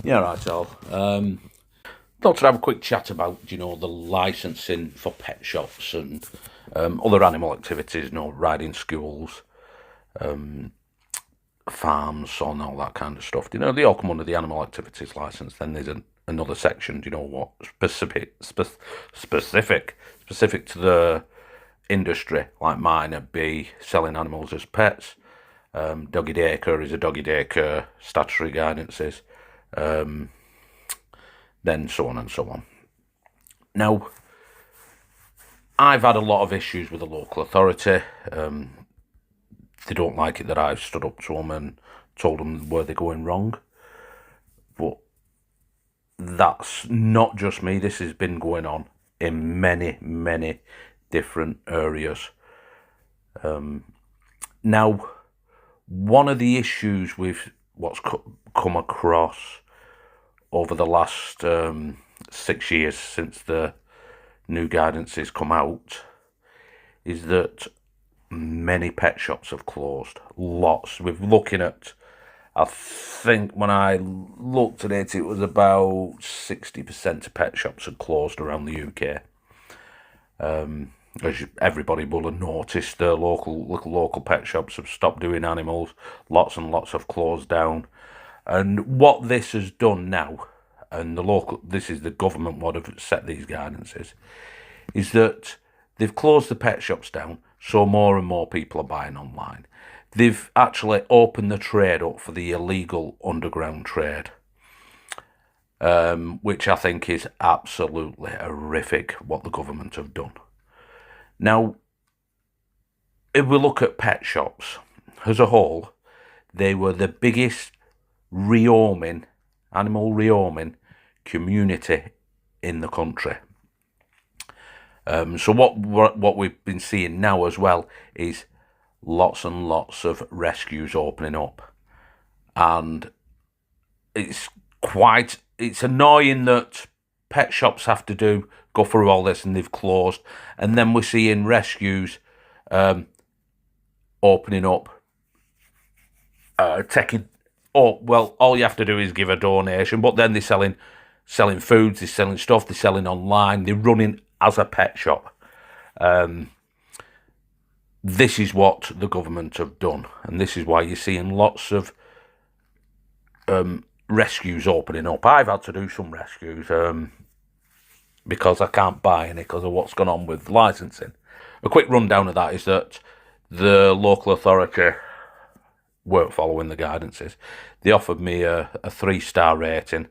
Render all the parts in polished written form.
Yeah, right, Al. Thought to have a quick chat about, the licensing for pet shops and other animal activities, riding schools, farms, and all that kind of stuff. They all come under the animal activities license. Then there's another section, what specific to the industry, like mine, would be selling animals as pets. Doggy daycare is a doggy daycare, statutory guidances, then so on and so on. Now, I've had a lot of issues with the local authority. They don't like it that I've stood up to them and told them where they're going wrong. But that's not just me. This has been going on in many, many different areas. Now, one of the issues with what's come across over the last 6 years since the new guidance has come out is that many pet shops have closed. Lots. We're looking at, I think when I looked at it, it was about 60% of pet shops had closed around the UK. As everybody will have noticed, the local pet shops have stopped doing animals. Lots and lots have closed down. And what this has done now, and this is the government what have set these guidances, is that they've closed the pet shops down, so more and more people are buying online. They've actually opened the trade up for the illegal underground trade, which I think is absolutely horrific what the government have done. Now, if we look at pet shops as a whole, they were the biggest animal rehoming community in the country. So what we've been seeing now as well is lots and lots of rescues opening up, and it's annoying that pet shops have to go through all this and they've closed, and then we're seeing rescues opening up, taking. Oh well, all you have to do is give a donation, but then they're selling foods, they're selling stuff, they're selling online, they're running as a pet shop. This is what the government have done, and this is why you're seeing lots of rescues opening up. I've had to do some rescues because I can't buy any because of what's gone on with licensing. A quick rundown of that is that the local authority weren't following the guidances. They offered me a 3-star rating.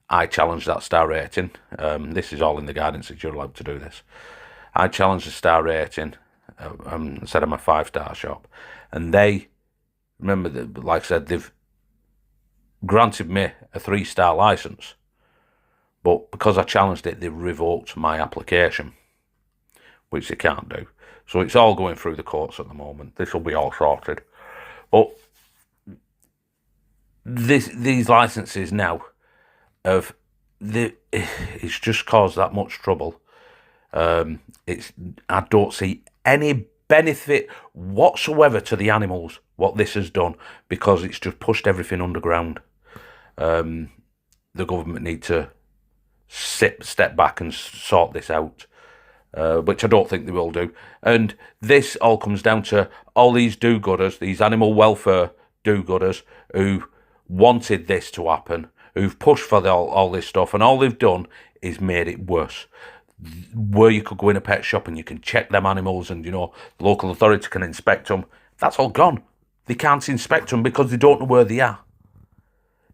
I challenged that star rating. This is all in the guidances. You're allowed to do this. I challenged the star rating and said I'm a 5-star shop. And they, remember, like I said, they've granted me a 3-star license. But because I challenged it, they've revoked my application, which they can't do. So it's all going through the courts at the moment. This will be all sorted. But these licenses now it's just caused that much trouble. I don't see any benefit whatsoever to the animals what this has done, because it's just pushed everything underground. The government need to step back and sort this out, which I don't think they will do. And this all comes down to all these do-gooders, these animal welfare do-gooders who wanted this to happen, who've pushed for all this stuff, and all they've done is made it worse. Where you could go in a pet shop and you can check them animals and, the local authority can inspect them, that's all gone. They can't inspect them because they don't know where they are.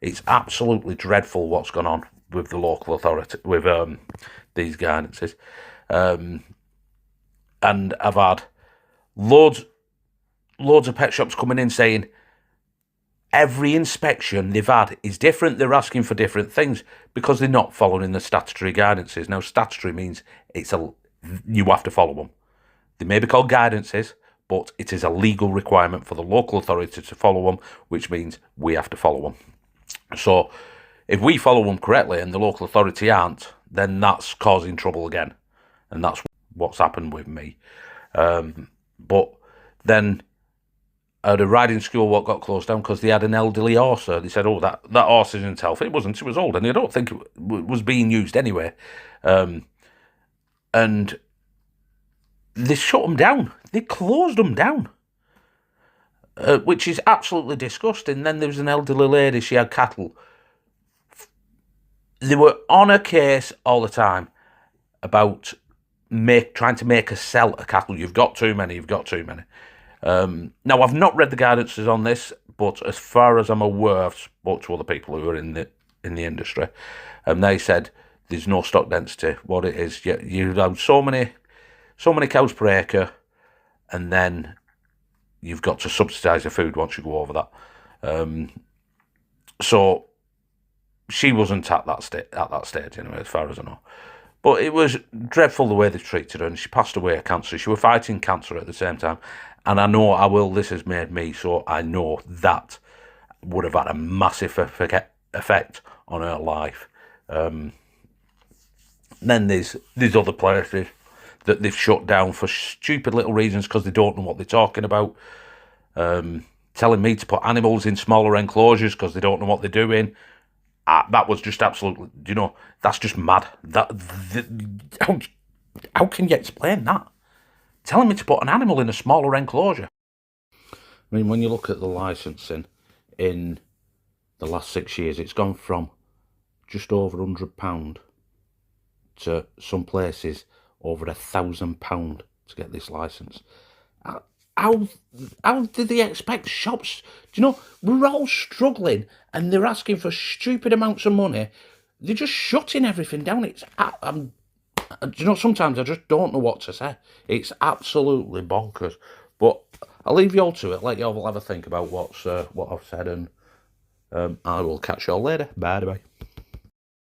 It's absolutely dreadful what's gone on with the local authority, with these guidances. And I've had loads of pet shops coming in saying every inspection they've had is different. They're asking for different things because they're not following the statutory guidances. Now, statutory means you have to follow them. They may be called guidances, but it is a legal requirement for the local authority to follow them, which means we have to follow them. So if we follow them correctly and the local authority aren't, then that's causing trouble again. And that's what's happened with me. But then I had a riding school what got closed down because they had an elderly horse. They said, "Oh, that horse isn't healthy." It wasn't. It was old, and I don't think it was being used anyway. And they shut them down. They closed them down, which is absolutely disgusting. Then there was an elderly lady. She had cattle. They were on her case all the time about trying to make her sell a cattle. You've got too many. You've got too many. Now, I've not read the guidances on this, but as far as I'm aware, I've spoke to other people who are in the industry, and they said there's no stock density. What it is, you have so many cows per acre, and then you've got to subsidise the food once you go over that. So she wasn't at that stage anyway, as far as I know. But it was dreadful the way they treated her, and she passed away of cancer. She was fighting cancer at the same time. And I know this has made me, so I know that would have had a massive effect on her life. Then there's other places that they've shut down for stupid little reasons because they don't know what they're talking about. Telling me to put animals in smaller enclosures because they don't know what they're doing. That was just absolutely, that's just mad. How can you explain that? Telling me to put an animal in a smaller enclosure. I mean, when you look at the licensing in the last 6 years, it's gone from just over £100 to some places over £1,000 to get this license. How did they expect shops? We're all struggling, and they're asking for stupid amounts of money. They're just shutting everything down. Sometimes I just don't know what to say. It's absolutely bonkers. But I'll leave you all to it. Let you all have a think about what I've said, and I will catch you all later. Bye bye.